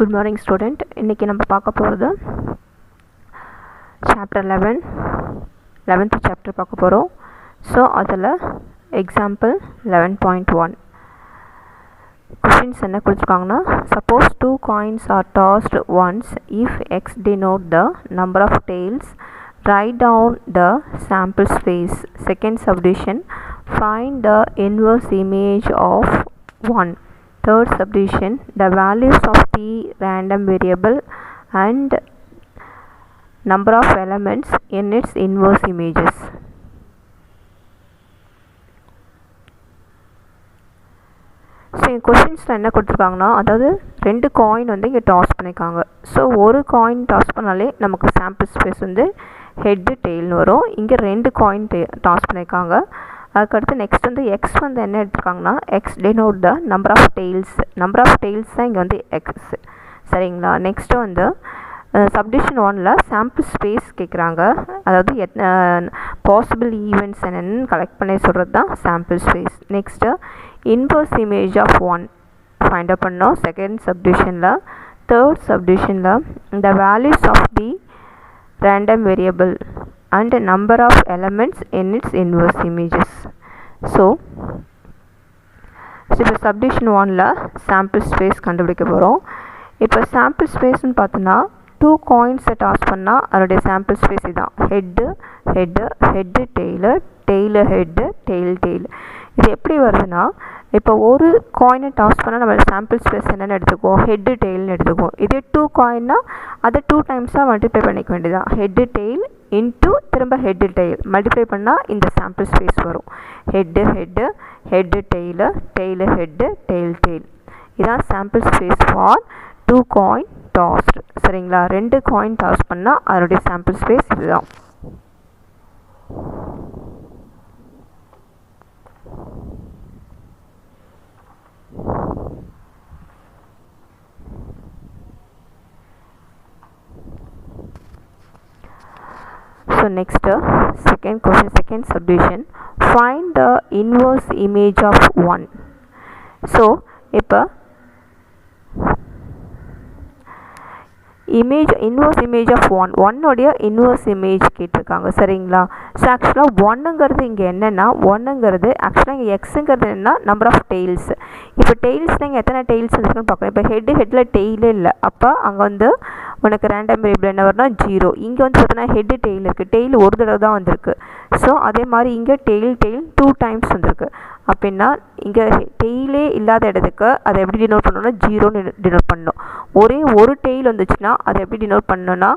Good morning student. இன்னைக்கு நம்ம பார்க்க போறது chapter 11th chapter பார்க்க போறோம். So அதுல example 11.1 questions என்ன கொடுத்திருக்காங்கன்னா suppose two coins are tossed once if x denote the number of tails, write down the sample space. Second subdivision, find the inverse image of 1. Third subdivision, the values of the random variable and number of elements in its inverse images. So இந்த கொஷின்ஸில் என்ன கொடுத்துருக்காங்கன்னா, அதாவது ரெண்டு coin வந்து இங்கே toss பண்ணியிருக்காங்க. So ஒரு coin toss பண்ணாலே நமக்கு சாம்பிள் ஸ்பேஸ் வந்து ஹெட்டு டெயில்னு வரும். இங்கே ரெண்டு காயின் டாஸ் பண்ணியிருக்காங்க. அதுக்கடுத்து நெக்ஸ்ட் வந்து எக்ஸ் வந்து என்ன எடுத்துருக்காங்கன்னா, X denote the number of tails தான் இங்கே வந்து எக்ஸ். சரிங்களா? நெக்ஸ்ட்டு வந்து சப்டிஷன் 1ல் சாம்பிள் ஸ்பேஸ் கேட்குறாங்க. அதாவது பாசிபிள் ஈவெண்ட்ஸ் என்னென்னு கலெக்ட் பண்ணி சொல்கிறது தான் sample space. Next inverse image of 1 find out பண்ணோம் செகண்ட் சப்டிஷனில். தேர்ட் சப்டிஷனில் இந்த values of the random variable and number of elements in its inverse images. So இப்போ subdivision 1ல sample space கண்டுபிடிக்க போகிறோம். இப்போ sample spaceன்னு பார்த்தோன்னா 2 coinsை டாஸ் பண்ணால் அதனுடைய sample space இதான் ஹெட்டு டெய்லு ஹெட்டு டெய்ல். இது எப்படி வருதுன்னா, இப்போ ஒரு காயினை டாஸ் பண்ணால் நம்ம சாம்பிள் ஸ்பேஸ் என்னென்னு எடுத்துக்குவோம், ஹெட்டு டெய்ல்னு எடுத்துக்குவோம். இதே 2 காயின்னா அதை 2 டைம்ஸாக மல்டிப்ளை பண்ணிக்க வேண்டியதான். ஹெட்டு டெய்ல் இன்ட்டு திரும்ப ஹெட்டு டெய்ல் மல்டிப்ளை பண்ணால் இந்த சாம்பிள் ஸ்பேஸ் வரும். Head tail head tail. இதான் sample space for 2 coin tossed. சரிங்களா? 2 காயின் டாஸ் பண்ணால் அதனுடைய சாம்பிள் ஸ்பேஸ் இதுதான். So next second question, second subdivision, find the inverse image of 1. So இப்போ inverse image of 1 உடைய inverse image கேட்டிருக்காங்க. சரிங்களா? ஸோ ஆக்சுவலாக 1ங்கிறது இங்கே என்னென்னா, 1ங்கிறது ஆக்சுவலாக இங்கே எக்ஸுங்கிறது என்னென்னா நம்பர் ஆஃப் டெய்ல்ஸ். இப்போ டெய்ல்ஸில் இங்கே எத்தனை டெய்ல்ஸ் இருக்குன்னு பார்க்கணும். இப்போ ஹெட்டில் டெய்லே இல்லை, அப்போ அங்கே வந்து உனக்கு ரேண்டம் வேரியபிள் என்ன வரும்னா 0. இங்கே வந்து பார்த்தோன்னா ஹெட்டு டெய்ல் இருக்குது, டெய்ல் ஒரு தடவை தான் வந்திருக்கு. ஸோ அதே மாதிரி இங்கே டெய்ல் 2 டைம்ஸ் வந்திருக்கு. அப்படின்னா இங்கே டெய்லே இல்லாத இடத்துக்கு அதை எப்படி டினோட் பண்ணணும்னா 0ன்னு டினோட் பண்ணணும். ஒரே ஒரு டெய்ல் வந்துச்சுன்னா அதை எப்படி டினோட் பண்ணணும்னா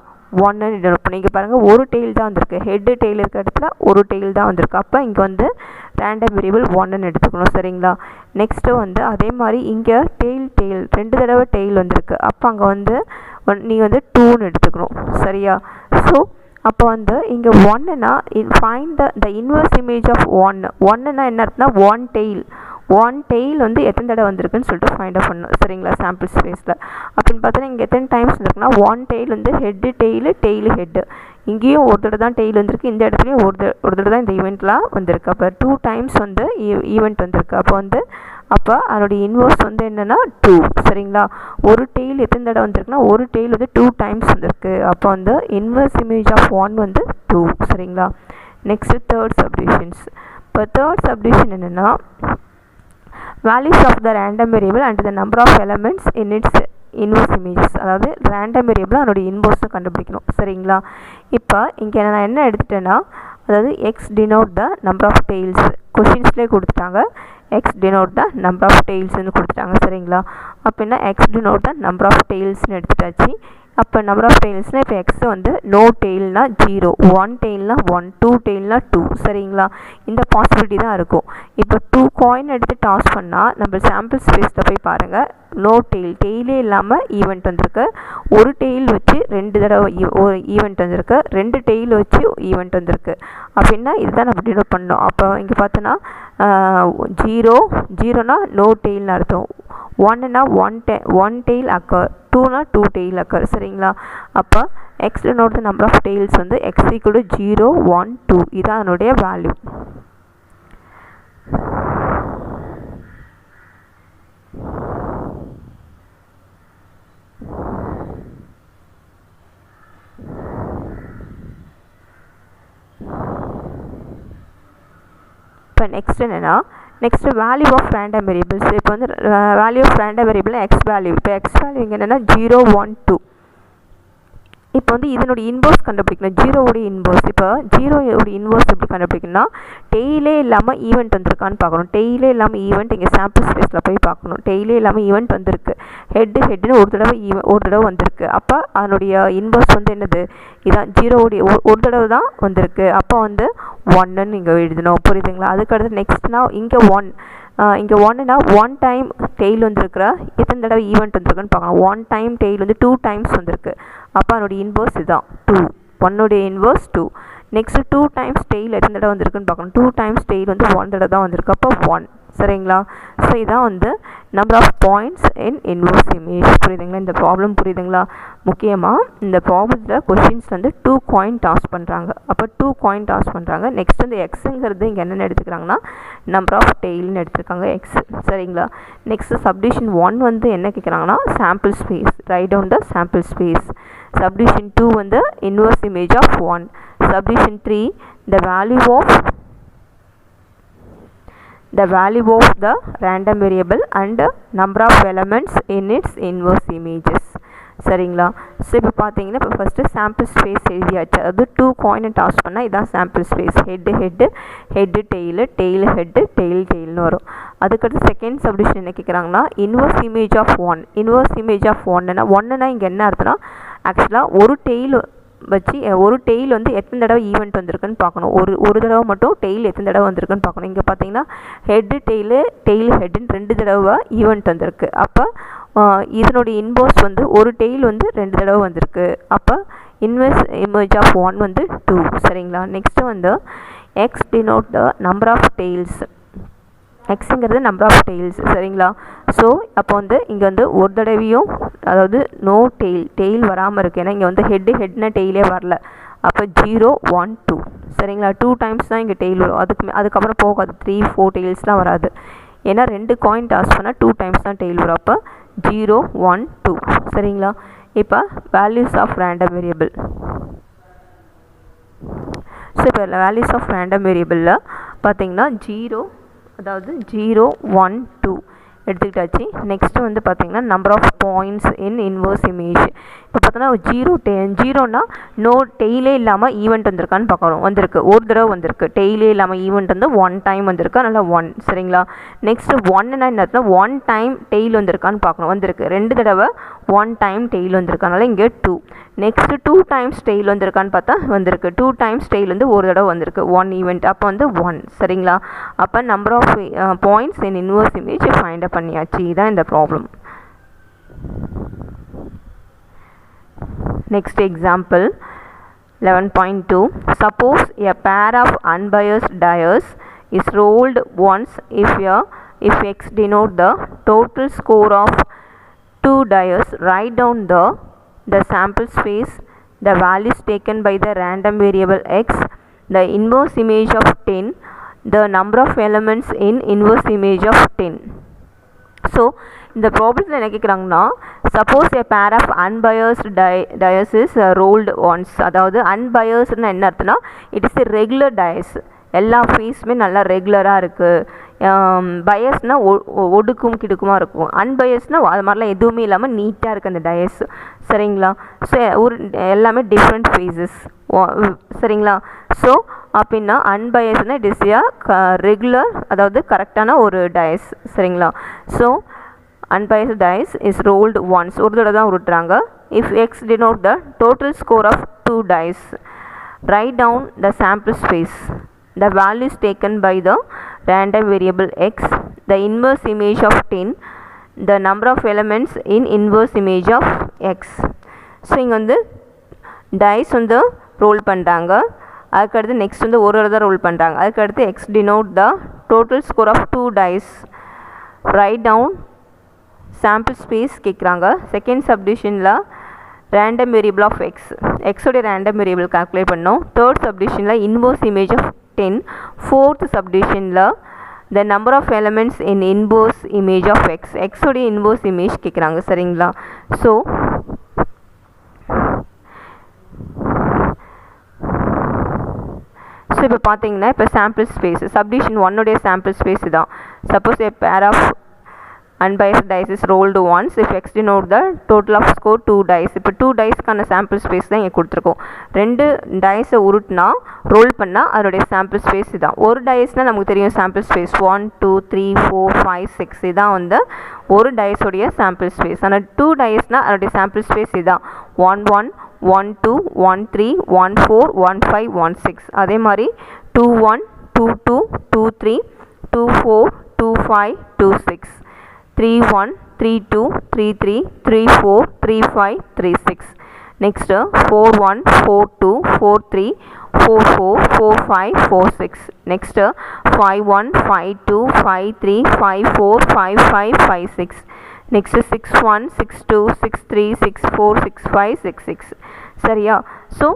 1ன்னு டினோட் பண்ணணும். இங்கே பாருங்கள் ஒரு டெய்ல் தான் வந்திருக்கு, ஹெட்டு டெய்ல் இருக்கிற இடத்துல ஒரு டெய்ல் தான் வந்திருக்கு. அப்போ இங்கே வந்து ரேண்டம் வேரியபிள் 1ன்னு எடுத்துக்கணும். சரிங்களா? நெக்ஸ்ட்டு வந்து அதே மாதிரி இங்கே டெய்ல் 2 தடவை டெய்ல் வந்திருக்கு. அப்போ அங்கே வந்து நீங்கள் வந்து 2ன்னு எடுத்துக்கணும். சரியா? ஸோ அப்போ வந்து இங்கே 1ன்னா find the inverse image of 1ன்னா என்ன அர்த்தம்னா 1 டெய்ல் வந்து எத்தனை தடவை வந்திருக்குன்னு சொல்லிட்டு ஃபைண்ட் அவுட் பண்ணணும். சரிங்களா? சாம்பிள் ஸ்பேஸில் அப்படின்னு பார்த்தோன்னா இங்கே எத்தனை டைம்ஸ் வந்துருக்குன்னா 1 டெய்ல் வந்து ஹெட்டு டெய்லு ஹெட்டு. இங்கேயும் ஒரு தடவை தான் டெய்ல் வந்திருக்கு, இந்த இடத்துலையும் ஒரு தடவை தான் இந்த ஈவெண்ட்லாம் வந்திருக்கு. அப்போ 2 டைம்ஸ் வந்து ஈவெண்ட் வந்திருக்கு. அப்போ அதனுடைய இன்வர்ஸ் வந்து என்னென்னா 2. சரிங்களா? ஒரு டெய்ல் எத்தனை தடவை வந்திருக்குன்னா ஒரு டெய்ல் வந்து 2 டைம்ஸ் வந்திருக்கு. அப்போ வந்து இன்வர்ஸ் இமேஜ் ஆஃப் 1 வந்து 2. சரிங்களா? Next third subdivisions. இப்போ தேர்ட் சப்டிவிஷன் என்னென்னா, values of the random variable and the number of elements in its inverse images. அதாவது ரேண்டம் வேரியபிள் அதனுடைய இன்வர்ஸை கண்டுபிடிக்கணும். சரிங்களா? இப்போ இங்கே நான் என்ன எடுத்துட்டேன்னா, அதாவது X denote the number of tails கொஷின்ஸ்லேயே கொடுத்துட்டாங்க. X denote the number of டெய்ல்ஸ்னு கொடுத்துட்டாங்க. சரிங்களா? அப்படின்னா X denote the number of டெய்ல்ஸ்னு எடுத்துட்டாச்சு. அப்போ நம்பர் ஆஃப் டெய்ல்ஸ்னால் இப்போ எக்ஸ் வந்து நோ டெய்ல்னா 0, 1 டெய்ல்னா 1, 2 டெய்ல்னா 2. சரிங்களா? இந்த பாசிபிலிட்டி தான் இருக்கும். இப்போ 2 காயின் எடுத்து டாஸ் பண்ணால் நம்ம சாம்பிள் ஸ்பேஸில் போய் பாருங்கள், நோ டெய்லே இல்லாமல் ஈவெண்ட் வந்திருக்கு. ஒரு டெய்ல் வச்சு 2 தடவை ஒரு ஈவெண்ட் வந்திருக்கு, 2 டெய்ல் வச்சு ஈவெண்ட் வந்திருக்கு. அப்படின்னா இதுதான் நம்ம டினோட் பண்ணோம். அப்போ இங்கே பார்த்தோன்னா 0னா நோ டெய்ல்னு அர்த்தம், 1னா 1 டெய்ல் அக்கர், 2னா 2 டெய்ல் அக்கர். சரிங்களா? அப்போ X denote the number of tails வந்து எக்ஸ் ஈக்குவல் டு 0, 1, 2. இதான் அதனுடைய வேல்யூ. இப்போ நெக்ஸ்ட் என்னென்னா next value of random variables. இப்போ வந்து value of random variable X value. இப்போ எக்ஸ் வேல்யூ இங்கே என்னென்னா 0 1 2. இப்போ வந்து இதனுடைய இன்வர்ஸ் கண்டுபிடிக்கணும், ஜீரோவுடைய இன்வர்ஸ். இப்போ ஜீரோவுடைய இன்வர்ஸ் எப்படி கண்டுபிடிக்கணும்னா டெய்லே இல்லாமல் ஈவெண்ட் வந்திருக்கான்னு பார்க்கணும். டெய்லே இல்லாமல் ஈவெண்ட் இங்கே சாம்பிள் ஸ்பேஸில் போய் பார்க்கணும். டெய்லே இல்லாமல் ஈவெண்ட் வந்திருக்கு, ஹெட்டுன்னு ஒரு தடவை வந்திருக்கு. அப்போ அதனுடைய இன்வர்ஸ் வந்து என்னது, இதான் ஜீரோவுடைய ஒரு தடவை தான் வந்திருக்கு. அப்போ வந்து 1ன்னு இங்கே எழுதணும். புரியுதுங்களா? அதுக்கடுத்து நெக்ஸ்ட்னா இங்கே 1, இங்கே 1னா 1 டைம் டெய்ல் வந்துருக்குற எத்தனை தடவை ஈவெண்ட் வந்திருக்குன்னு பார்க்கணும். 1 டைம் டெய்ல் வந்து 2 டைம்ஸ் வந்திருக்கு. அப்போ அதனுடைய இன்வர்ஸ் இதுதான் 2. 1உடைய இன்வர்ஸ் 2. நெக்ஸ்ட் 2 டைம்ஸ் டெய்ல் எத்தனை தடவை வந்திருக்குன்னு பார்க்கணும். 2 டைம்ஸ் டெய்ல் வந்து 1 தடவை தான் வந்திருக்கு. அப்போ 1. சரிங்களா? ஸோ இதான் வந்து number of points in inverse image. புரியுதுங்களா? இந்த ப்ராப்ளம் புரியுதுங்களா? முக்கியமாக இந்த ப்ராப்ளத்தில் கொஷின்ஸ் வந்து 2 காயின் டாஸ் பண்ணுறாங்க. அப்போ 2 காயின் டாஸ் பண்ணுறாங்க. நெக்ஸ்ட் வந்து எக்ஸுங்கிறது இங்கே என்னென்ன எடுத்துக்கிறாங்கன்னா நம்பர் ஆஃப் டெய்ல்னு எடுத்துருக்காங்க, எக்ஸ். சரிங்களா? நெக்ஸ்ட் சப்டிஷன் 1 வந்து என்ன கேட்குறாங்கன்னா sample space, right down the sample space. Subdivision 2 வந்து inverse image of 1. Subdivision 3 the value of the random variable and number of elements in its inverse images. சரிங்களா? So இப்போ பார்த்தீங்கன்னா இப்போ ஃபஸ்ட்டு சாம்பிள் ஸ்பேஸ் எழுதியாச்சு. அது 2 காயினை டாஸ் பண்ணால் இதான் sample space. Head tail head டெய்ல்னு வரும். அதுக்கடுத்து செகண்ட் சப்டிஷன் என்ன கேட்குறாங்கன்னா inverse image of 1. Inverse image of 1னா இங்கே என்ன அர்த்தம்னா ஆக்சுவலாக ஒரு டெய்ல் வச்சு ஒரு டெய்ல் வந்து எத்தனை தடவை ஈவெண்ட் வந்திருக்குன்னு பார்க்கணும். ஒரு தடவை மட்டும் டெய்ல் எத்தனை தடவை வந்திருக்குன்னு பார்க்கணும். இங்கே பார்த்தீங்கன்னா ஹெட்டு டெய்லு ஹெட்டுன்னு 2 தடவை ஈவெண்ட் வந்திருக்கு. அப்போ இதனுடைய இன்வர்ஸ் வந்து ஒரு டெய்ல் வந்து 2 தடவை வந்திருக்கு. அப்போ இன்வர்ஸ் இமேஜ் ஆஃப் 1 வந்து 2. சரிங்களா? நெக்ஸ்ட்டு வந்து X denote the number of tails. எக்ஸுங்கிறது நம்பர் ஆஃப் டெய்ல்ஸ். சரிங்களா? ஸோ அப்போ வந்து இங்கே வந்து ஒரு தடவையும் அதாவது நோ டெய்ல் வராமல் இருக்குது. ஏன்னா இங்கே வந்து ஹெட்னா டெய்லே வரல. அப்போ 0 1 2. சரிங்களா? 2 டைம்ஸ் தான் இங்கே டெய்ல் வரும். அதுக்கப்புறம் போகாது, 3 4 டெய்ல்ஸ்லாம் வராது. ஏன்னா 2 காயின் டாஸ் பண்ணால் 2 டைம்ஸ் தான் டெய்ல் வரும். அப்போ 0 1 2. சரிங்களா? இப்போ values of random variable. So இப்போ வேல்யூஸ் ஆஃப் ரேண்டம் வேரியபிளில் பார்த்தீங்கன்னா 0 1 2 எடுத்துக்கிட்டாச்சு. நெக்ஸ்ட்டு வந்து பார்த்திங்கன்னா number of points in inverse image. இப்போ பார்த்தோன்னா 0னா நோ டெய்லே இல்லாமல் ஈவெண்ட் வந்திருக்கான்னு பார்க்குறோம். வந்திருக்கு, ஒரு தடவை வந்திருக்கு. டெய்லே இல்லாமல் ஈவெண்ட் வந்து 1 டைம் வந்திருக்கு, அதனால் 1. சரிங்களா? நெக்ஸ்ட்டு 1னா என்ன அர்த்தம், 1 டைம் டெய்ல் வந்திருக்கான்னு பார்க்கணும். வந்திருக்கு 2 தடவை 1 டைம் டெய்ல் வந்திருக்கனால இங்கே 2. நெக்ஸ்ட்டு 2 டைம்ஸ் டெய்ல் வந்திருக்கான்னு பார்த்தா வந்திருக்கு. 2 டைம்ஸ் டெய்ல் வந்து ஒரு தடவை வந்திருக்கு, 1 ஈவெண்ட். அப்போ வந்து 1. சரிங்களா? அப்போ number of points in inverse image find up பண்ணியாச்சு. இதுதான் இந்த problem. Next example 11.2. Suppose a pair of unbiased dice is rolled once if x denote the total score of 2 dice. Write down the sample space, the values taken by the random variable x, the inverse image of 10, the number of elements in inverse image of 10. So இந்த ப்ராப்ளத்தில் என்ன கேட்குறாங்கன்னா suppose a pair of unbiased dice is rolled once. அதாவது அன்பயஸ்டுன்னா என்ன அர்த்தம்னா it is a regular dice. எல்லா ஃபேஸுமே நல்லா ரெகுலராக இருக்குது. பயஸ்னால் ஒடுக்கும் கிடுக்குமாக இருக்கும். அன்பயஸ்னால் அது மாதிரிலாம் எதுவுமே இல்லாமல் நீட்டாக இருக்குது அந்த டயஸ். சரிங்களா? ஸோ எல்லாமே டிஃப்ரெண்ட் ஃபேஸஸ். சரிங்களா? ஸோ அப்படின்னா அன்பயஸ்னால் இட் இஸ் ரெகுலர், அதாவது கரெக்டான ஒரு டயஸ். சரிங்களா? So unbiased dice is rolled once. ஒரு தடவை தான் உருட்டுறாங்க. if x denote the total score of 2 dice, write down the sample space, the values taken by the random variable x, the inverse image of 10, the number of elements in inverse image of x. So இங்கே வந்து dies வந்து role பண்ணுறாங்க. அதுக்கடுத்து next வந்து ஒரு தடவை roll பண்ணுறாங்க. அதுக்கடுத்து X denote the total score of 2 dice. Right down sample space கேட்குறாங்க. செகண்ட் சப்டிஷனில் ரேண்டம் வேரியபிள் ஆஃப் எக்ஸோடைய ரேண்டம் வேரியபிள் கால்குலேட் பண்ணோம். தேர்ட் சப்டிஷனில் இன்வர்ஸ் இமேஜ் ஆஃப் 10. ஃபோர்த் சப்டிஷனில் the number of elements in inverse image of எக்ஸோடைய inverse image கேட்குறாங்க. சரிங்களா? So இப்போ பார்த்தீங்கன்னா இப்போ சாம்பிள் ஸ்பேஸ் சப்டிவிஷன் 1 உடைய சாம்பிள் ஸ்பேஸ் இதான். Suppose a pair of unbiased dice is rolled once if x denote the total of score 2 dice. இப்போ 2 diceக்கான sample space தான் இங்கே கொடுத்துருக்கோம். 2 டைஸை உருட்டினா ரோல் பண்ணால் அதோடைய சாம்பிள் ஸ்பேஸ் இதான். ஒரு டைஸ்னால் நமக்கு தெரியும் சாம்பிள் ஸ்பேஸ் 1 2 3 4 5 6 இதான் வந்து ஒரு டைஸோடைய சாம்பிள் ஸ்பேஸ். ஆனால் 2 டைஸ்னால் அதோடைய சாம்பிள் ஸ்பேஸ் இதான் 1 1 1 2 1 3 1 4 1 5 1 6. அதே மாதிரி 2 1 2 2 2 3 2 4 2 5 2 6 3 1 3 2 3 3 3 4 3 5 3 6. Next 4 1 4 2 4 3 4 4 4 5 4 6. Next 5 1 5 2 5 3 5 4 5 5 5 6. Next 6 1 6 2 6 3 6 4 6 5 6 6. சரியா? ஸோ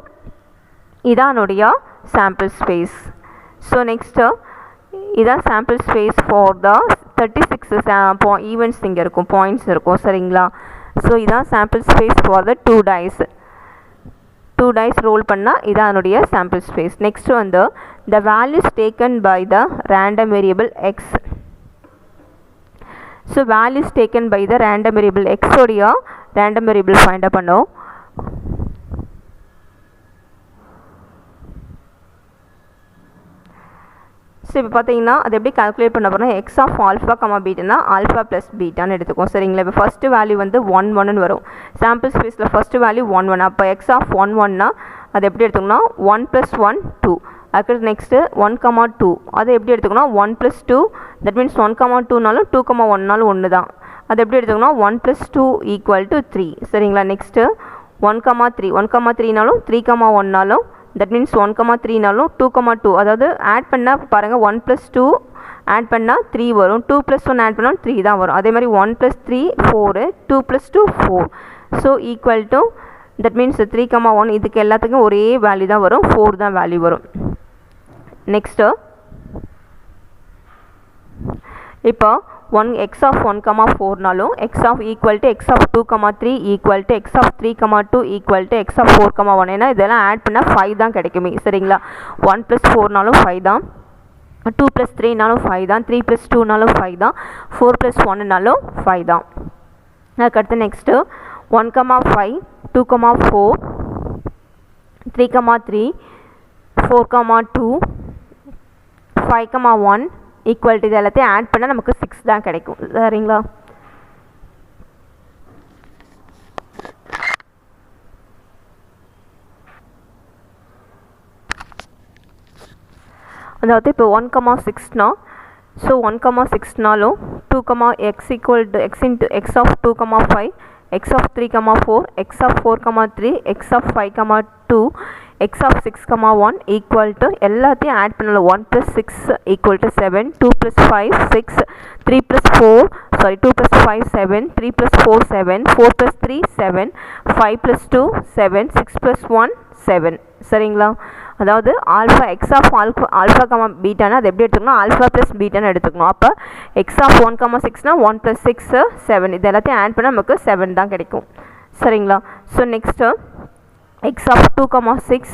இதான் என்னுடைய சாம்பிள் ஸ்பேஸ். ஸோ நெக்ஸ்ட்டு இதான் sample space for the 36 events இங்கே இருக்கும், பாயிண்ட்ஸ் இருக்கும். சரிங்களா? ஸோ இதான் sample space for the 2 dice. 2 dice roll பண்ணால் இதான் என்னுடைய சாம்பிள் ஸ்பேஸ். நெக்ஸ்ட் வந்து the values taken by the random variable X. So values taken by the random variable எக்ஸோடைய ரேண்டம் வேரியபிள் ஃபைண்ட் அப் பண்ணோம். So இப்போ பார்த்தீங்கன்னா அது எப்படி கால்குலேட் பண்ண போகிறோம்னா X of alpha comma பீட்டானா alpha plus பீட்டான்னு எடுத்துக்கும். சரிங்களா? இப்போ ஃபஸ்ட்டு வேல்யூ வந்து 1 1ன்னு வரும். சாம்பிள் ஸ்பேஸில் ஃபஸ்ட்டு வேல்யூ 1 1. அப்போ எக்ஸ் ஆஃப் 1 1னா அது எப்படி எடுத்துக்கணும்னா 1 + 1 2. அதுக்கு நெக்ஸ்ட்டு 1 2 அதை எப்படி எடுத்துக்கணும் 1 + 2 தட் மீன்ஸ் 1 2னாலும் 2 1னாலும் ஒன்று தான். அது எப்படி எடுத்துக்கணும் 1 + 2 = 3. சரிங்களா? நெக்ஸ்ட்டு 1 3 1 3னாலும் 3 1னாலும் தட் மீன்ஸ் 1 3னாலும் 2 2 அதாவது ஆட் பண்ணால் பாருங்கள் 1 + 2 ஆட் பண்ணால் 3 வரும். 2 + 1 ஆட் பண்ணால் 3 தான் வரும். அதே மாதிரி 1 + 3 4 2 + 2 4. So equal to that means 3 1 இதுக்கு எல்லாத்துக்கும் ஒரே வேல்யூ தான் வரும், 4 தான் வேல்யூ வரும். நெக்ஸ்ட்டு இப்போ x of 1 4னாலும் x of equal to x of 2 3 equal to x of 3 2 equal to x of 4 1. ஏன்னா இதெல்லாம் ஆட் பண்ணால் 5 தான் கிடைக்குமே. சரிங்களா? 1 + 4னாலும் 5 தான், 2 + 3னாலும் 5 தான், 3 + 2னாலும் 5 தான், 4 + 1னாலும் 5 தான். அதுக்கடுத்து நெக்ஸ்ட்டு 1 5 2 4 3 3 4 2 5 1 ஈக்குவல் டு இது எல்லாத்தையும் ஆட் பண்ணால் நமக்கு 6 தான் கிடைக்கும். சரிங்களா? அதாவது இப்போ 1 6னா ஸோ 1 6னாலும் 2 x equal to x into x of 2 5 x of 3 4 x of 4 3 x of 5 2 x of 6 1 equal to எல்லாத்தையும் ஆட் பண்ணலாம். 1 + 6 equal to 7, 2 + 5 6, 3 + 4 sorry 2 + 5 7, 3 + 4 7, 4 + 3 7, 5 + 2 7, 6 + 1 7. சரிங்களா? அதாவது ஆல்ஃபா எக்ஸ் ஆஃப் ஆல்ஃபா பீட்டானா அது எப்படி எடுத்துக்கணும் ஆல்ஃபா ப்ளஸ் பீட்டான்னு எடுத்துக்கணும். அப்போ எக்ஸ் ஆஃப் 1 6னா 1 + 6 7 இது எல்லாத்தையும் ஆட் பண்ணால் நமக்கு 7 தான் கிடைக்கும். சரிங்களா? So next x of 2 6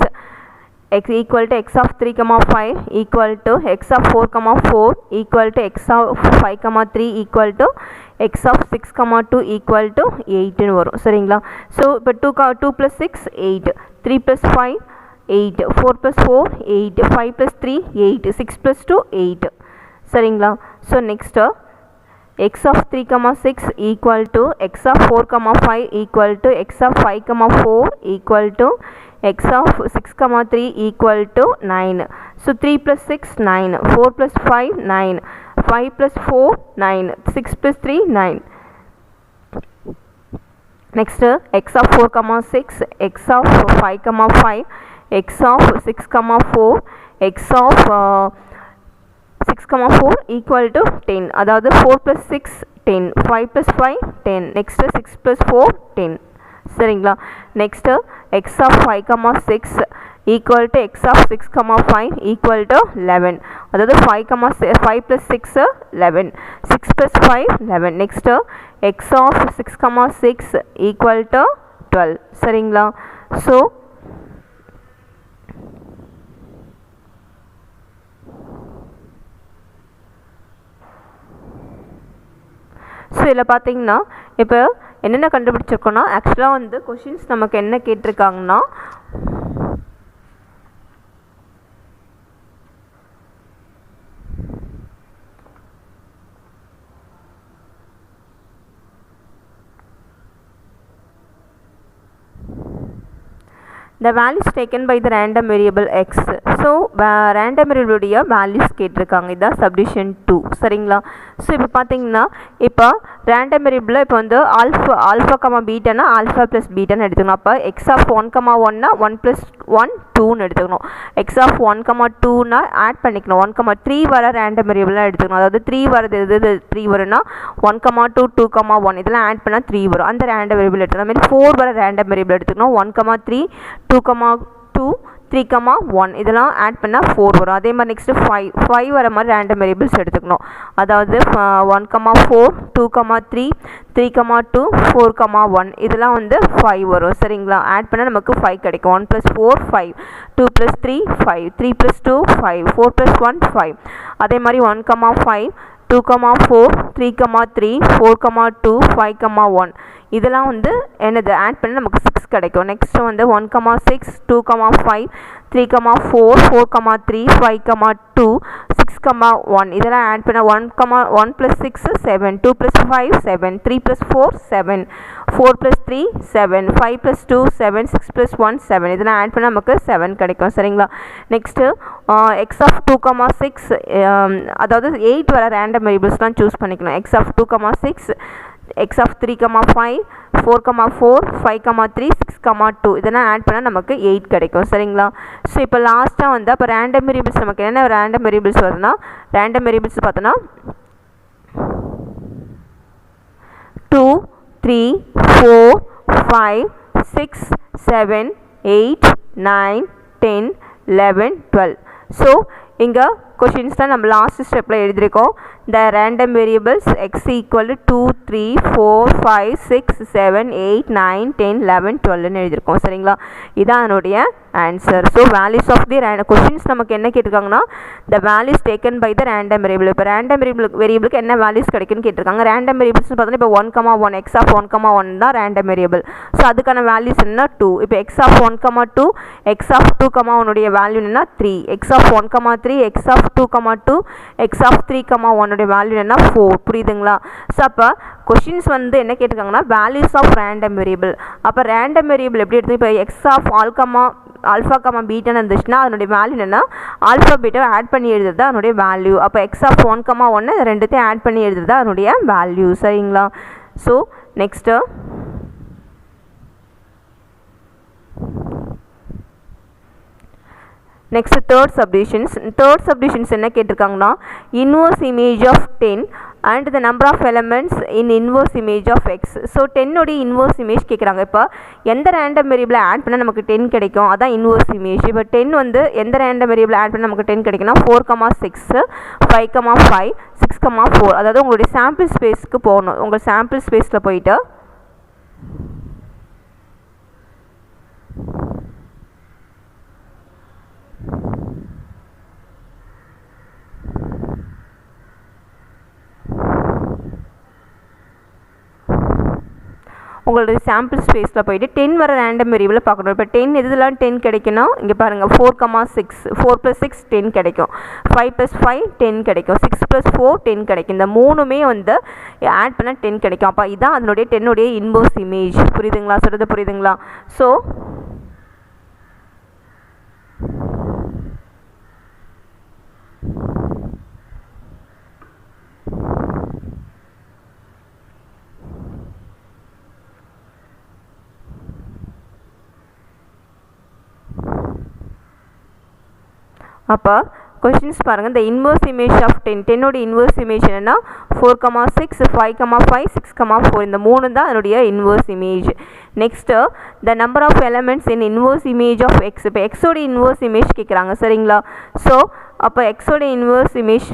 x equal to x of 3 5 equal to x of 4 4 equal to x of 5 3 equal to x of 6 2 equal to 8 வரும். சரிங்களா? ஸோ இப்போ 2 + 6 8, 3 + 5 8, 4 + 4 8, 5 + 3 8, 6 + 2 8. சரிங்களா? So next x of 3 6 equal to x of 4 5 equal to x of 5 4 equal to x of 6 3 equal to 9. So 3 + 6 9, 4 + 5 9, 5 + 4 9, 6 + 3 9. Next x of 4 6, x of 5 5, x of 6 4, x of 6 4 equal to 10. அதாவது 4 + 6 10, 5 + 5 10, next 6 + 4 10. சரிங்களா? Next x of 5 6 equal to x of 6 5 equal to 11. அதாவது 5 + 6 11, 6 + 5 11. Next x of 6 6 equal to 12. சரிங்களா? So so இதில் பார்த்தீங்கன்னா இப்போ என்னென்ன கண்டுபிடிச்சிருக்கோன்னா ஆக்சுவலாக வந்து கொஷின்ஸ் நமக்கு என்ன கேட்டிருக்காங்கன்னா the values taken by the random variable x. So random வேரியபிளுடைய வேல்யூஸ் கேட்டிருக்காங்க. இதான் சப்டிஷன் 2 சரிங்களா. ஸோ இப்போ பார்த்தீங்கன்னா இப்போ ரேண்டம் வேரியபிளில் இப்போ வந்து ஆல்ஃபா கமா பீட்டானா ஆல்ஃபா ப்ளஸ் பீட்டான்னு எடுத்துக்கணும். அப்போ எக்ஸ் ஆஃப் 1 கமா 1னா 1 + 1 2ன்னு எடுத்துக்கணும். எக்ஸ் ஆஃப் 1 கமா 2னா ஆட் பண்ணிக்கணும். 1 கமா 3 வர ரேண்டம் வேரியபிளாக எடுத்துக்கணும். அதாவது 3 வரது எது 3 வரும்னா 1 கமா 2 2 கமா 1 இதெல்லாம் ஆட் பண்ணால் 3 வரும். அந்த ரேண்டம் வேரியபிள் எடுத்துக்கணும். அதுமாதிரி 4 வர ரேண்டம் வேரியபிள் எடுத்துக்கணும். 1 கமா 3 2 கமா 2 3 கமா 1 இதெல்லாம் ஆட் பண்ணால் 4 வரும். அதே மாதிரி நெக்ஸ்ட்டு 5 வர மாதிரி ரேண்டம் வேரியபிள்ஸ் எடுத்துக்கணும். அதாவது 1 கமா 4 2 கமா 3 3 கமா 2 4 கமா 1 இதெல்லாம் வந்து 5 வரும் சரிங்களா. ஆட் பண்ணால் நமக்கு 5 கிடைக்கும். 1 + 4 5 2 + 3 5 3 + 2 5 4 + 1 5. அதே மாதிரி 1 comma 5 2 comma 4 3 comma 3 4 comma 2 5 comma 1 இதெல்லாம் வந்து என்னது ஆட் பண்ணி நமக்கு 6 கிடைக்கும். நெக்ஸ்ட் வந்து 1 comma 6 2 comma 5 3 comma 4 4 comma 3 5 comma 2 6 comma 1 இதெல்லாம் ஆட் பண்ண 1 கமா 1 + 6 7 2 + 5 7 3 + 4 7 4 + 3 7 5 + 2 7 6 + 1 7 இதெல்லாம் ஆட் பண்ணால் நமக்கு 7 கிடைக்கும் சரிங்களா. நெக்ஸ்ட்டு எக்ஸ் ஆஃப் 2 கமா 6 அதாவது 8 வர ரேண்டம் வேரியபிள்ஸ்லாம் சூஸ் பண்ணிக்கணும். X of 2 comma 6 x of 3 comma 5 4 comma 4 5 comma 3 6 comma 2 இதெல்லாம் ஆட் பண்ணால் நமக்கு 8 கிடைக்கும் சரிங்களா. ஸோ இப்போ லாஸ்ட்டாக வந்து அப்போ ரேண்டம் வேரியபிள்ஸ் நமக்கு என்ன ரேண்டம் வேரியபிள்ஸ் வருதுன்னா ரேண்டம் வேரியபிள்ஸ் பார்த்தோன்னா 2 3 4 5 6 7 8 9 10 11 12. ஸோ இங்கே கொஷின்ஸ் தான் நம்ம லாஸ்ட் ஸ்டெப்பில் எழுதியிருக்கோம். the random variables x equal to 2 3 4 5 6 7 8 9 10 11 12ன்னு எழுதியிருக்கோம் சரிங்களா. இதான் அதனுடைய answer. So values of the questions நமக்கு என்ன கேட்டிருக்காங்கன்னா the values taken by the random variable. இப்போ ரேண்டம் வேரியபிளுக்கு என்ன வேல்யூஸ் கிடைக்குன்னு கேட்டிருக்காங்க. ரேண்டம் வேரியபிள்ஸ்னு பார்த்தோன்னா இப்போ 1 கமா 1 எக்ஸ் ஆஃப் 1 கமா 1 தான் ரேண்டம் வேரியபிள். ஸோ அதுக்கான வேல்யூஸ் என்ன 2. இப்போ X of 1 comma 2 X of 2 comma 1உடைய வேல்யூ என்ன 3 X of 1 comma 3 X of 2 comma 2 X of 3 comma 1 value என்ன 4 புரியுதுங்களா. ஸோ அப்போ கொஷின்ஸ் வந்து என்ன கேட்டிருக்காங்கன்னா வேல்யூஸ் ஆஃப் ரேண்டம் வேரியபிள். அப்போ ரேண்டம் வேரியபிள் எப்படி எடுத்து இப்போ எக்ஸ் ஆஃப் ஆல்ஃபா கமா பீட்டான்னு இருந்துச்சுன்னா அதனுடைய வேல்யூ என்னென்னா ஆல்ஃபா பீட்டாவை ஆட் பண்ணி எழுதுறது தான் அதனுடைய வேல்யூ. அப்போ எக்ஸ் ஆஃப் 1 கமா 1 ரெண்டுத்தையும் ஆட் பண்ணி எழுதுறது தான் அதனுடைய வேல்யூ சரிங்களா. So next next third subdivisions என்ன கேட்டிருக்காங்கன்னா inverse image of 10 and the number of elements in inverse image of X. So 10உடைய இன்வர்ஸ் இமேஜ் கேட்குறாங்க. இப்போ எந்த ரேண்டம் வேரியபிளை ஆட் பண்ணால் நமக்கு 10 கிடைக்கும் அதான் இன்வர்ஸ் இமேஜ். இப்போ 10 வந்து எந்த ரேண்டம் வேரியபிளை ஆட் பண்ணால் நமக்கு 10 கிடைக்குன்னா 4 கமா 6 5 கமா 5 6 கமா 4. அதாவது உங்களுடைய சாம்பிள் ஸ்பேஸ்க்கு போகணும். உங்கள் சாம்பிள் ஸ்பேஸில் போயிட்டு உங்களுடைய சாம்பிள் ஸ்பேஸில் போய்ட்டு 10 வர ரேண்டம் வேரியபிளை பார்க்கணும். இப்போ 10 எதுலாம் 10 கிடைக்குன்னா இங்கே பாருங்கள் 4 கமா 6 4 + 6 10 கிடைக்கும் 5 + 5 10 கிடைக்கும் 6 + 4 10 கிடைக்கும். இந்த மூணுமே வந்து ஆட் பண்ணால் 10 கிடைக்கும். அப்போ இதான் அதனுடைய 10உடைய இன்வர்ஸ் இமேஜ். புரியுதுங்களா சொல்கிறது புரியுதுங்களா. ஸோ அப்போ கொஷின்ஸ் பாருங்கள். இந்த இன்வர்ஸ் இமேஜ் ஆஃப் 10உடைய இன்வர்ஸ் இமேஜ் என்னென்னா 4 கமா 6 5 கமா 5 6 கமா 4 இந்த மூணு தான் அதனுடைய inverse image. Next the number of elements in inverse image of X. இப்போ எக்ஸோடைய இன்வர்ஸ் இமேஜ் கேட்குறாங்க சரிங்களா. ஸோ அப்போ எக்ஸோடைய இன்வர்ஸ் இமேஜ்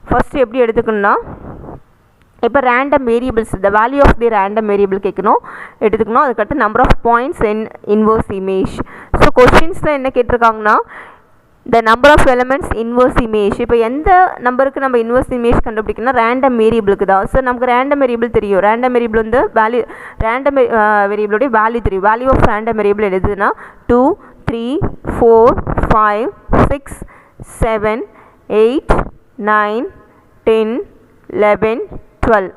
ஃபஸ்ட்டு எப்படி எடுத்துக்கணும்னா இப்போ random variables the value of the random variable எடுத்துக்கணும். அதுக்கடுத்து number of points in inverse image. So கொஷின்ஸில் என்ன கேட்டிருக்காங்கன்னா the number of elements inverse image. இப்போ எந்த நம்பருக்கு நம்ம இன்வர்ஸ் இமேஜ் கண்டுபிடிக்கணும்னா ரேண்டம் வேரியபிளுக்கு தான். ஸோ நமக்கு ரேண்டம் வேரியபிள் தெரியும். ரேண்டம் வேரியபிள் வந்து வேல்யூ ரேண்டம் வேரியபிளுடைய வேல்யூ தெரியும். வேல்யூ ஆஃப் ரேண்டம் வேரியபிள் எழுதுனா 2 3 4 5 6 7 8 9 10 11 12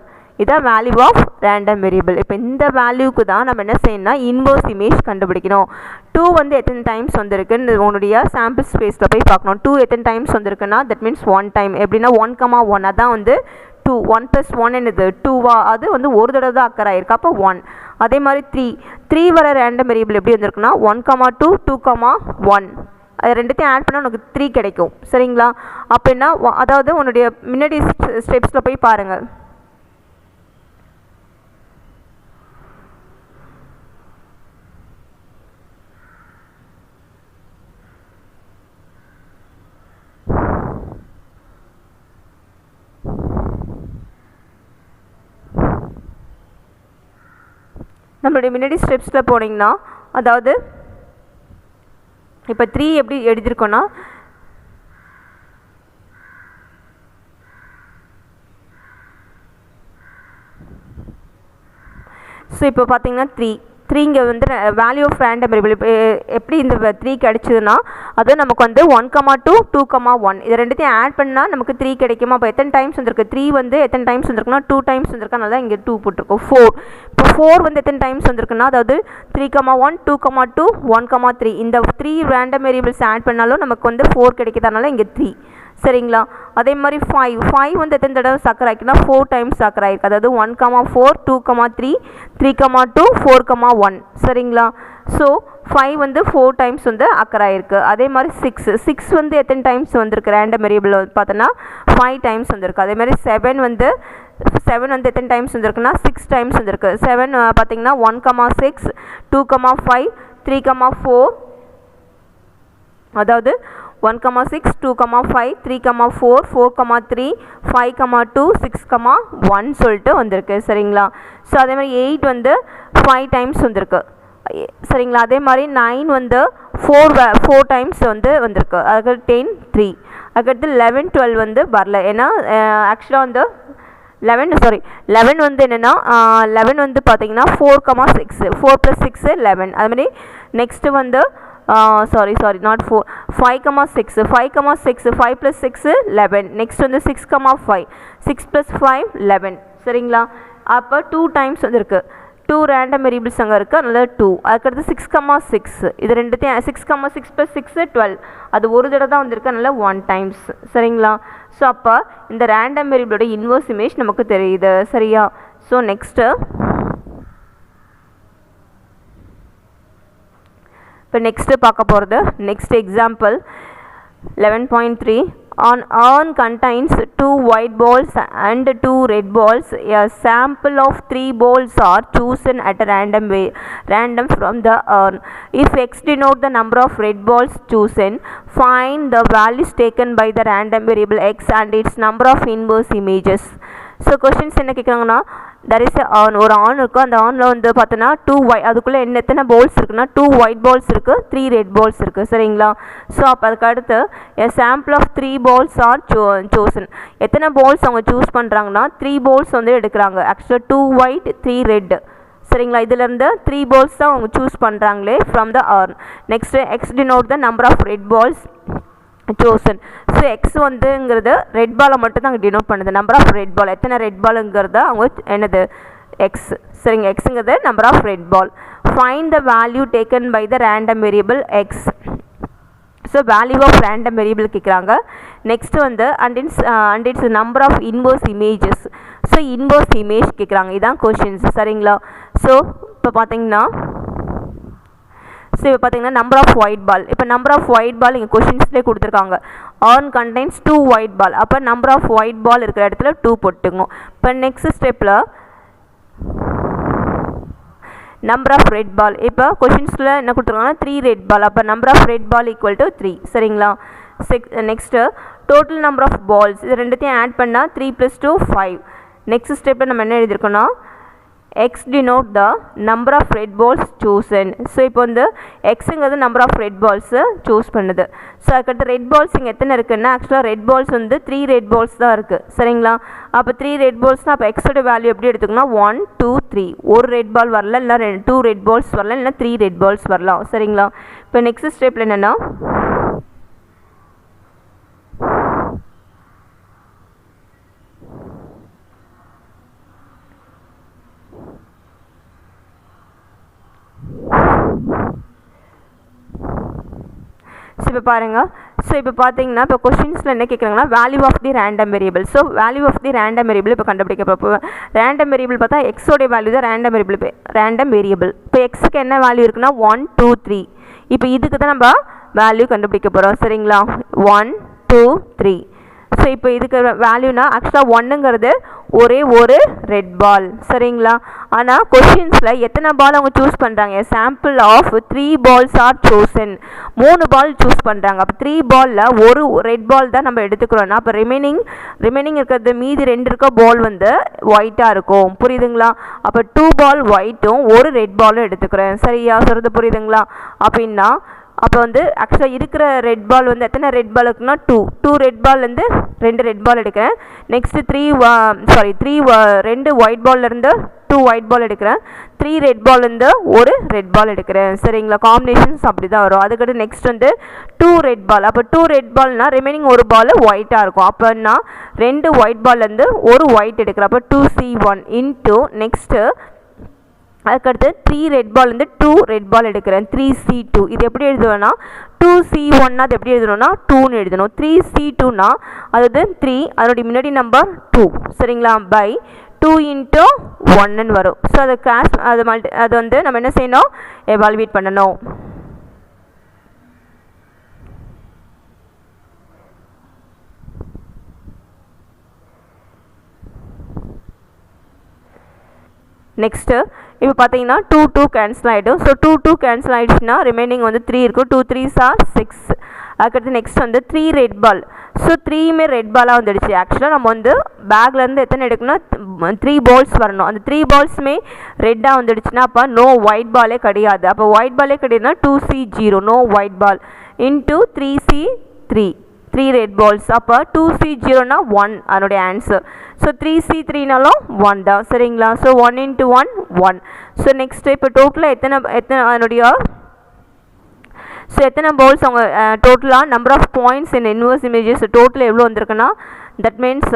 இதான் வேல்யூ ஆஃப் ரேண்டம் வேரியபிள். இப்போ இந்த வேல்யூக்கு தான் நம்ம என்ன செய்யணும்னா இன்வர்ஸ் இமேஜ் கண்டுபிடிக்கணும். 2 வந்து எத்தனை டைம்ஸ் வந்திருக்குன்னு உன்னுடைய சாம்பிள் ஸ்பேஸில் போய் பார்க்கணும். 2 எத்தனை டைம்ஸ் வந்திருக்குன்னா தட் மீன்ஸ் 1 டைம். எப்படின்னா 1,1 அதான் வந்து 2 1 + 1 என்னது 2வா, அது வந்து ஒரு தடவை தான் அக்கர் ஆயிருக்கு, அப்போ 1. அதே மாதிரி 3 வர ரேண்டம் வேரியபிள் எப்படி வந்திருக்குன்னா 1,2 2,1 அது ரெண்டுத்தையும் ஆட் பண்ணால் உனக்கு 3 கிடைக்கும். சரிங்களா? அப்படின்னா அதாவது உன்னுடைய முன்னாடி ஸ்டெப்ஸில் போய் பாருங்கள். நம்மளுடைய முன்னாடி ஸ்டெப்ஸில் போனீங்கன்னா அதாவது இப்போ 3 எப்படி எழுதியிருக்கோன்னா ஸோ இப்போ பார்த்தீங்கன்னா 3 இங்கே வந்து வேல்யூ ஆஃப் ரேண்டம் வேரியபிள். இப்போ எப்படி இந்த 3 கிடைச்சதுன்னா அது நமக்கு வந்து 1,2 2,1 இது ரெண்டுத்தையும் ஆட் பண்ணால் நமக்கு 3 கிடைக்குமா. அப்போ எத்தனை டைம்ஸ் வந்திருக்கு 3 வந்து எத்தனை டைம்ஸ் வந்திருக்குன்னா 2 டைம்ஸ் வந்திருக்கனால தான் இங்கே 2 போட்டிருக்கோம். 4 இப்போ 4 வந்து எத்தனை டைம்ஸ் வந்திருக்குன்னா அதாவது 3,1 2,2 1,3 இந்த 3 ரேண்டம் வேரியபிள்ஸ் ஆட் பண்ணாலும் நமக்கு வந்து 4 கிடைக்கிறதுனால இங்கே 3. சரிங்களா? அதே மாதிரி 5 வந்து எத்தனை தடவை சக்கர் ஆகிக்குன்னா 4 டைம்ஸ் சக்கர் ஆகிருக்கு. அதாவது 1,4 2,3 3,2 4,1. சரிங்களா? ஸோ 5 வந்து 4 டைம்ஸ் வந்து அக்கர் ஆகிருக்கு. அதே மாதிரி 6 வந்து எத்தனை டைம்ஸ் வந்திருக்கு ரேண்டம் வேரியபிள் பார்த்தோன்னா 5 டைம்ஸ் வந்திருக்கு. அதே மாதிரி 7 வந்து எத்தனை டைம்ஸ் வந்திருக்குன்னா 6 டைம்ஸ் வந்திருக்கு. 7 பார்த்தீங்கன்னா 1,6 2,5 3,4 அதாவது 1,6 2,5 3,4 4,3 5,2 6,1 சொல்லிட்டு வந்திருக்கு. சரிங்களா? ஸோ அதே மாதிரி 8 வந்து 5 டைம்ஸ் வந்திருக்கு. சரிங்களா? அதே மாதிரி 9 வந்து 4 டைம்ஸ் வந்து வந்திருக்கு. அதுக்கு 10 3 அதுக்கடுத்து 11 12 வந்து வரல. ஏன்னா ஆக்சுவலாக வந்து 11 வந்து என்னென்னா 11 வந்து பார்த்தீங்கன்னா 4,6 4 + 6 11. அது மாதிரி நெக்ஸ்ட்டு வந்து sorry not 4 5,6 5 + 6 11. நெக்ஸ்ட் வந்து 6,5 6 + 5 11. சரிங்களா? அப்போ 2 டைம்ஸ் வந்து இருக்குது. 2 ரேண்டம் வேரியபிள்ஸ் அங்கே இருக்குது, அதனால 2. அதுக்கடுத்து 6,6 இது ரெண்டுத்தையும் 6,6 + 6 12 அது ஒரு தடவை தான் வந்திருக்கு, அதனால 1 டைம்ஸ். சரிங்களா? ஸோ அப்போ இந்த ரேண்டம் வேரியபிளோட இன்வர்ஸ் இமேஜ் நமக்கு தெரியுது. சரியா? ஸோ நெக்ஸ்ட்டு இப்போ நெக்ஸ்ட்டு பார்க்க போகிறது next example 11.3 an urn contains 2 white balls and 2 red balls. A sample of 3 balls are chosen at a random from the urn. If x denote the number of red balls chosen, find the values taken by the random variable x and its number of inverse images. So questions என்ன கேட்குறாங்கன்னா there is a urn, ஒரு on இருக்கும். அந்த ஆனில் வந்து பார்த்தோன்னா 2 white அதுக்குள்ளே எத்தனை பால்ஸ் இருக்குன்னா 2 white balls இருக்குது 3 red balls இருக்குது. சரிங்களா? ஸோ அப்போ அதுக்கு அடுத்து a sample of 3 balls are chosen. எத்தனை பால்ஸ் அவங்க சூஸ் பண்ணுறாங்கன்னா 3 balls வந்து எடுக்கிறாங்க. ஆக்சுவலாக 2 white 3 red. சரிங்களா? இதிலேருந்து 3 balls தான் அவங்க சூஸ் பண்ணுறாங்களே from the urn. Next X denote the number of red balls chosen. So X வந்துங்கிறது ரெட் பாலை மட்டும் தான் அங்கே டினோட் பண்ணுது. நம்பர் ஆஃப் ரெட் பால் எத்தனை ரெட் பாலுங்கிறத அவங்க என்னது எக்ஸ். சரிங்க? எக்ஸுங்கிறது number of red ball. Find the value taken by the random variable X. So value of random variable கேட்குறாங்க. நெக்ஸ்ட்டு வந்து and its number of inverse images. So inverse image கேட்குறாங்க. இதுதான் questions. சரிங்களா? So இப்போ பார்த்தீங்கன்னா number of white ball. இப்போ number of white ball இங்கே கொஷின்ஸ்லேயே கொடுத்துருக்காங்க. On contains 2 white ball. அப்போ நம்பர் ஆஃப் ஒயிட் பால் இருக்கிற இடத்துல 2 போட்டுங்க. இப்போ நெக்ஸ்ட் ஸ்டெப்பில் நம்பர் ஆஃப் ரெட் பால். இப்போ கொஷின்ஸில் என்ன கொடுத்துருக்காங்கன்னா 3 ரெட் பால். அப்போ number of red ball equal to 3. சரிங்களா? Next total number of balls இது ரெண்டுத்தையும் ஆட் பண்ணால் 3 + 2 5. நெக்ஸ்ட் ஸ்டெப்பில் நம்ம என்ன எழுதியிருக்கோன்னா x denote the number of red balls chosen. So இப்போ வந்து எக்ஸுங்கிறது number of red balls choose பண்ணுது. ஸோ அதுக்கடுத்து ரெட் பால்ஸ் இங்கே எத்தனை இருக்குன்னா ஆக்சுவலாக ரெட் பால்ஸ் வந்து 3 ரெட் பால்ஸ் தான் இருக்குது. சரிங்களா? அப்போ 3 ரெட் பால்ஸ்னால் அப்போ எக்ஸோட வேல்யூ எப்படி எடுத்துக்கணும்? 1 2 3. ஒரு ரெட் பால் வரல, இல்லை 2 ரெட் பால்ஸ் வரல, இல்லை 3 ரெட் பால்ஸ் வரலாம். சரிங்களா? இப்போ நெக்ஸ்ட் ஸ்டெப்பில் என்னென்னா ஸோ இப்போ பாருங்கள். ஸோ இப்போ பார்த்தீங்கன்னா இப்போ கொஷின்ஸில் என்ன கேட்குறாங்கன்னா value of the random variable. So value of the random variable இப்போ கண்டுபிடிக்க இப்போ ரேண்டம் வேரியபிள் பார்த்தா எக்ஸோடைய வேல்யூ தான் ரேண்டம் வேரியபிள். இப்போ எக்ஸுக்கு என்ன வேல்யூ இருக்குன்னா 1 2 3. இப்போ இதுக்கு தான் நம்ம வேல்யூ கண்டுபிடிக்க போகிறோம். சரிங்களா? 1 2 3. ஸோ இப்போ இதுக்கு வேல்யூனா ஆக்சுவலாக 1ங்கிறது ஒரே ஒரு ரெட் பால். சரிங்களா? ஆனால் கொஷின்ஸில் எத்தனை பால் அவங்க சூஸ் பண்ணுறாங்க? Sample of 3 balls are chosen. 3 ball choose பண்ணுறாங்க. அப்போ 3 பாலில் ஒரு ரெட் பால் தான் நம்ம எடுத்துக்கிறோன்னா அப்போ ரிமைனிங் இருக்கிறது மீதி 2 இருக்க பால் வந்து ஒயிட்டாக இருக்கும். புரியுதுங்களா? அப்போ 2 பால் ஒயிட்டும் ஒரு ரெட் பாலும் எடுத்துக்கிறேன். சரியா சொல்கிறது புரியுதுங்களா? அப்படின்னா அப்போ வந்து ஆக்சுவலாக இருக்கிற ரெட் பால் வந்து எத்தனை ரெட் பால் இருக்குன்னா 2 ரெட் பால்லேருந்து 2 ரெட் பால் எடுக்கிறேன். நெக்ஸ்ட்டு 2 ஒயிட் பால்லேருந்து 2 ஒயிட் பால் எடுக்கிறேன். 3 ரெட் பால்லேருந்து ஒரு ரெட் பால் எடுக்கிறேன். சரிங்களா? காம்பினேஷன்ஸ் அப்படி தான் வரும். அதுக்கடுத்து நெக்ஸ்ட் வந்து 2 ரெட் பால். அப்போ 2 ரெட் பால்னால் ரிமைனிங் ஒரு பால் ஒயிட்டாக இருக்கும். அப்போன்னா 2 ஒயிட் பால்லேருந்து ஒரு ஒயிட் எடுக்கிறேன். அப்போ 2C1 இன்ட்டு நெக்ஸ்ட்டு அதுக்கடுத்து 3 ரெட் பால்லேருந்து 2 ரெட் பால் எடுக்கிறேன். 3C2. இது எப்படி எழுதுவேன்னா 2C1னா அது எப்படி எழுதணும்னா 2ன்னு எழுதணும். 3C2னா அதாவது 3 அதனுடைய முன்னாடி நம்பர் 2. சரிங்களா? பை 2 இன்ட்டு 1ன்னு வரும். ஸோ அது வந்து நம்ம என்ன செய்யணும்? எவால்வேட் பண்ணணும். நெக்ஸ்ட்டு இப்போ பார்த்தீங்கன்னா 2 கேன்சல் ஆகிடும். ஸோ 2 கேன்சல் ஆகிடுச்சுன்னா ரிமைனிங் வந்து 3 இருக்கும். 2 3s are 6. அதுக்கடுத்து நெக்ஸ்ட் வந்து 3 ரெட் பால். ஸோ 3மே ரெட் பாலாக வந்துடுச்சு. ஆக்சுவலாக நம்ம வந்து பேக்லேருந்து எத்தனை எடுக்கணும்னா 3 balls வரணும். அந்த 3 ballsமே ரெட்டாக வந்துடுச்சுன்னா அப்போ நோ ஒயிட் பாலே கிடையாது. அப்போ ஒயிட் பாலே கிடையாதுன்னா 2C0 no white ball into 3C3 3 red balls. அப்போ 2C0னா 1 அதனுடைய ஆன்சர். ஸோ 3C3னாலும் 1 தான். சரிங்களா? So 1 into 1 1. ஸோ நெக்ஸ்ட்டு இப்போ டோட்டலாக எத்தனை அதனுடைய எத்தனை பால்ஸ் அவங்க டோட்டலாக number of points in inverse images total எவ்வளோ வந்திருக்குன்னா தட் மீன்ஸ்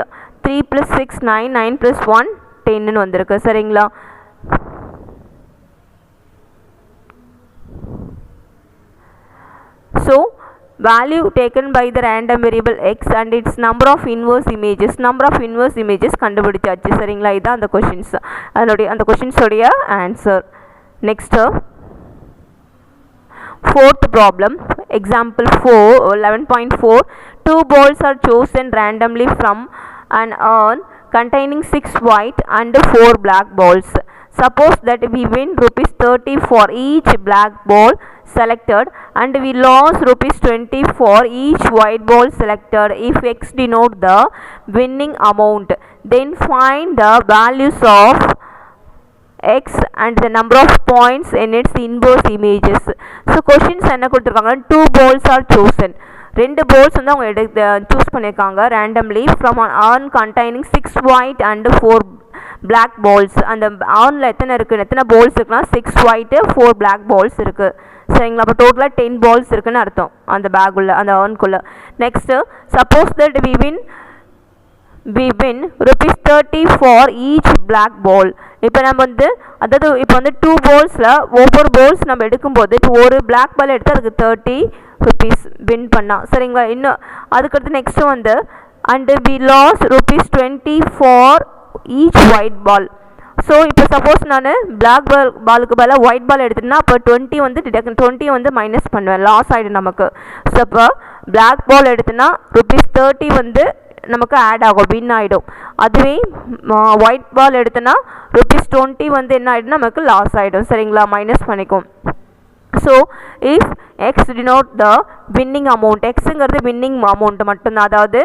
3 + 6 9 9 + 1 10ன்னு வந்திருக்கு. சரிங்களா? So value taken by the random variable x and its number of inverse images கண்டுபிடிச்சாச்சு. சரிங்களா? இதுதான் அந்த கொஷின்ஸ் அந்த கொஷின்ஸோடைய answer. Next 4th problem example 11.4 2 balls are chosen randomly from an urn containing 6 white and 4 black balls. Suppose that we win ₹30 for each black ball selected and we lost ₹20 for each white ball selected. If x denote the winning amount, then find the values of x and the number of points in its inverse images. So questions என்ன கொடுத்துருக்காங்க? 2 balls are chosen. 2 balls வந்து அவங்க choose பண்ணியிருக்காங்க randomly from an urn containing 6 white and 4 black balls. அந்த urnல எத்தனை balls இருக்குன்னா 6 white 4 black balls இருக்கு. சரிங்களா? அப்போ டோட்டலாக 10 balls இருக்குன்னு அர்த்தம் அந்த பேக் உள்ள அந்த urnக்குள்ள. Next suppose that we win ₹30 for each black ball. இப்போ நம்ம வந்து அதாவது இப்போ வந்து 2 ballஸில் ஒவ்வொரு balls நம்ம எடுக்கும்போது இப்போ ஒரு black ball எடுத்து அதுக்கு ₹30 வின் பண்ணா. சரிங்களா? இன்னும் அதுக்கடுத்து நெக்ஸ்ட்டு வந்து and we lost ₹20 for each white ball. So இப்போ சப்போஸ் நான் பிளாக் பாலுக்கு பதிலாக ஒயிட் பால் எடுத்துட்டேன்னா அப்போ 20 வந்து மைனஸ் பண்ணுவேன். லாஸ் ஆகிடும் நமக்கு. ஸோ அப்போ பிளாக் பால் எடுத்தோன்னா ₹30 வந்து நமக்கு ஆட் ஆகும், வின் ஆகிடும். அதுவே ஒயிட் பால் எடுத்தோன்னா ₹20 வந்து என்ன ஆகிடும்னா நமக்கு லாஸ் ஆகிடும். சரிங்களா? மைனஸ் பண்ணிக்கும். So if X denote the winning amount. எக்ஸுங்கிறது வின்னிங் அமௌண்ட் மட்டும்தான், அதாவது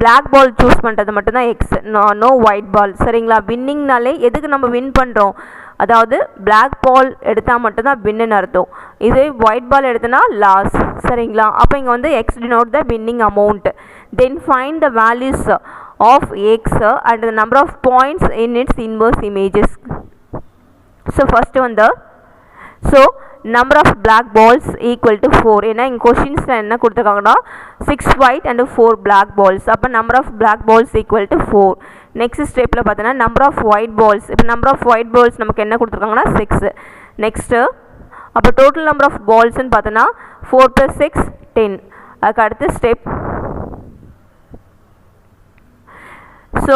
பிளாக் பால் சூஸ் பண்ணுறது மட்டும்தான் எக்ஸ், நோ ஒயிட் பால். சரிங்களா? வின்னிங்னாலே எதுக்கு நம்ம வின் பண்ணுறோம், அதாவது பிளாக் பால் எடுத்தால் மட்டும்தான் வின்னு அர்த்தம், இது ஒயிட் பால் எடுத்தனா லாஸ். சரிங்களா? அப்போ இங்கே வந்து X denote the winning amount. Then find the values of X and the number of points in its inverse images. So first வந்து number of black balls equal to 4. ஏன்னா இங்கே கொஷின்ஸில் என்ன கொடுத்துருக்காங்கன்னா 6 white and 4 black balls. அப்போ number of black balls equal to 4. Next ஸ்டெப்பில் பார்த்தோன்னா number of white balls. இப்போ number of white balls நமக்கு என்ன கொடுத்துருக்காங்கன்னா 6. நெக்ஸ்ட்டு அப்போ டோட்டல் நம்பர் ஆஃப் பால்ஸ்ன்னு பார்த்தோன்னா 4 + 6 10. அதுக்கு அடுத்த step so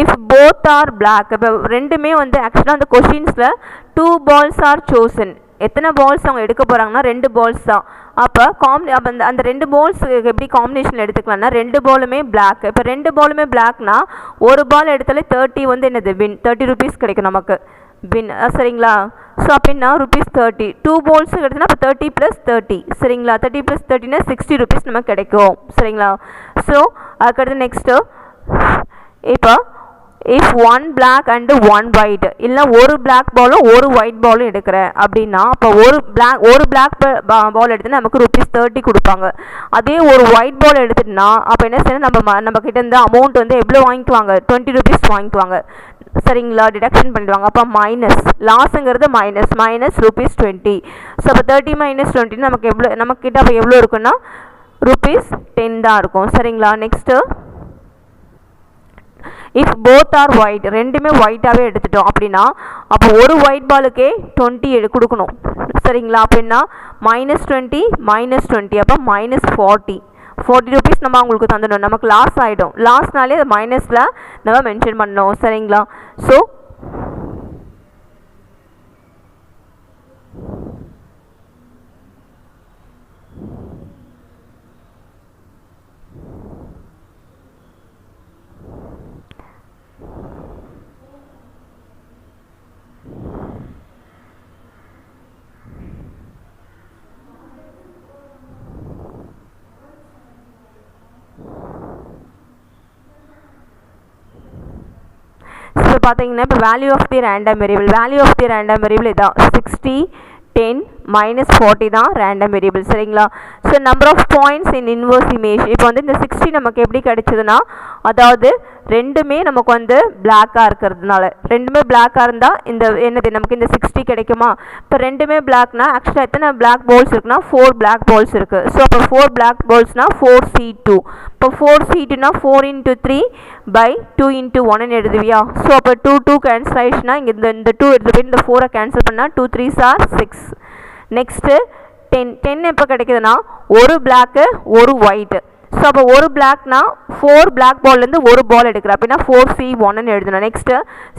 if both are black, இப்போ ரெண்டுமே வந்து ஆக்சுவலாக அந்த கொஷின்ஸில் 2 balls are chosen. எத்தனை பால்ஸ் அவங்க எடுக்க போகிறாங்கன்னா 2 balls தான். அப்போ அப்போ அந்த 2 balls எப்படி காம்பினேஷனில் எடுத்துக்கலாம்னா 2 பாலுமே பிளாக். இப்போ 2 பாலுமே பிளாக்னா ஒரு பால் எடுத்தாலே 30 வந்து என்னது வின், 30 rupees கிடைக்கும் நமக்கு வின். சரிங்களா? ஸோ அப்படின்னா ₹30. 2 balls எடுத்தோன்னா அப்போ 30 + 30. சரிங்களா? 30 + 30னா 60 rupees நமக்கு கிடைக்கும். சரிங்களா? ஸோ அதுக்கடுத்து நெக்ஸ்ட்டு இப்போ if one black and one white, இல்லை ஒரு பிளாக் பாலும் ஒரு ஒயிட் பாலும் எடுக்கிறேன் அப்படின்னா அப்போ ஒரு பிளாக் பால் எடுத்துன்னா நமக்கு ₹30 கொடுப்பாங்க. அதே ஒரு ஒயிட் பால் எடுத்துட்டுனா அப்போ என்ன செய்யணும், நம்ம கிட்ட இருந்து அமௌண்ட் வந்து எவ்வளோ வாங்கிக்குவாங்க, ₹20 வாங்கிக்குவாங்க. சரிங்களா? டிடக்ஷன் பண்ணிடுவாங்க. அப்போ மைனஸ் லாஸுங்கிறது மைனஸ் ₹20. ஸோ அப்போ 30 - 20 நமக்கு எவ்வளோ, நமக்கிட்ட அப்போ எவ்வளோ இருக்குன்னா ₹10 தான் இருக்கும். சரிங்களா? Next if both are white, ரெண்டுமே ஒயிட்டாகவே எடுத்துட்டோம் அப்படின்னா அப்போ ஒரு ஒயிட் பாலுக்கே 20 கொடுக்கணும். சரிங்களா? அப்படின்னா -20 -20 அப்போ -40 rupees நம்ம அவங்களுக்கு தந்துடணும். நமக்கு லாஸ் ஆகிடும். லாஸ்னாலே அது மைனஸில் நம்ம மென்ஷன் பண்ணணும். சரிங்களா? ஸோ பார்த்தீங்கன்னா இப்போ value of the random variable இதான் 60 10 -40 தான் ரேண்டம் வேரியபிள். சரிங்களா? So number of points in inverse image. இப்போ வந்து இந்த 60 நமக்கு எப்படி கிடைச்சதுன்னா, அதாவது ரெண்டுமே நமக்கு வந்து பிளாக்காக இருக்கிறதுனால, ரெண்டுமே பிளாக்காக இருந்தால் இந்த என்னது நமக்கு இந்த 60 கிடைக்குமா. இப்போ ரெண்டுமே பிளாக்னா ஆக்சுவலாக எத்தனை பிளாக் பால்ஸ் இருக்குன்னா 4 பிளாக் பால்ஸ் இருக்குது. ஸோ அப்போ 4 பிளாக் பால்ஸ்னால் 4C2. இப்போ 4C2னா 4 × 3/2 × 1 எழுதுவியா. ஸோ அப்போ 2 கேன்சல் ஆயிடுச்சுன்னா இங்கே இந்த 2 எடுத்து போய் இந்த 4 கேன்சல் பண்ணால் 2 3s are 6. நெக்ஸ்ட்டு 10 எப்போ கிடைக்குதுன்னா ஒரு பிளாக்கு ஒரு ஒயிட்டு. ஸோ அப்போ ஒரு பிளாக்னா 4 பிளாக் பால்லேருந்து ஒரு பால் எடுக்கிற அப்படின்னா 4C1 எழுதணும். நெக்ஸ்ட்டு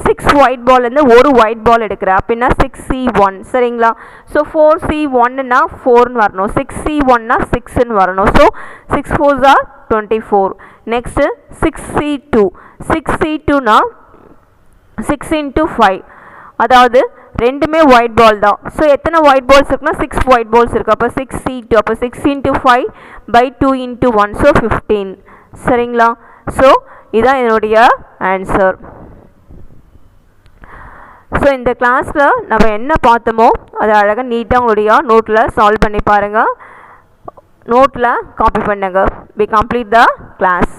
6 ஒயிட் பால்லேருந்து ஒரு ஒயிட் பால் எடுக்கிற அப்படின்னா 6C1. சரிங்களா? ஸோ 4C1னா 4ன்னு வரணும், 6C1னா 6ன்னு வரணும். So 6 4s are 24. நெக்ஸ்ட்டு 6C2னா 6 × 5, அதாவது ரெண்டுமே ஒயிட் பால் தான். ஸோ எத்தனை ஒயிட் பால்ஸ் இருக்குன்னா 6 ஒயிட் பால்ஸ் இருக்குது. அப்போ 6C2 அப்போ 6 × 5/2 × 1 ஸோ 15. சரிங்களா? ஸோ இதுதான் என்னுடைய ஆன்சர். ஸோ இந்த கிளாஸில் நம்ம என்ன பார்த்தோமோ அதை அழகாக நீட்டாக உங்களுடைய நோட்டில் சால்வ் பண்ணி பாருங்கள், நோட்டில் காப்பி பண்ணுங்க. we complete the class.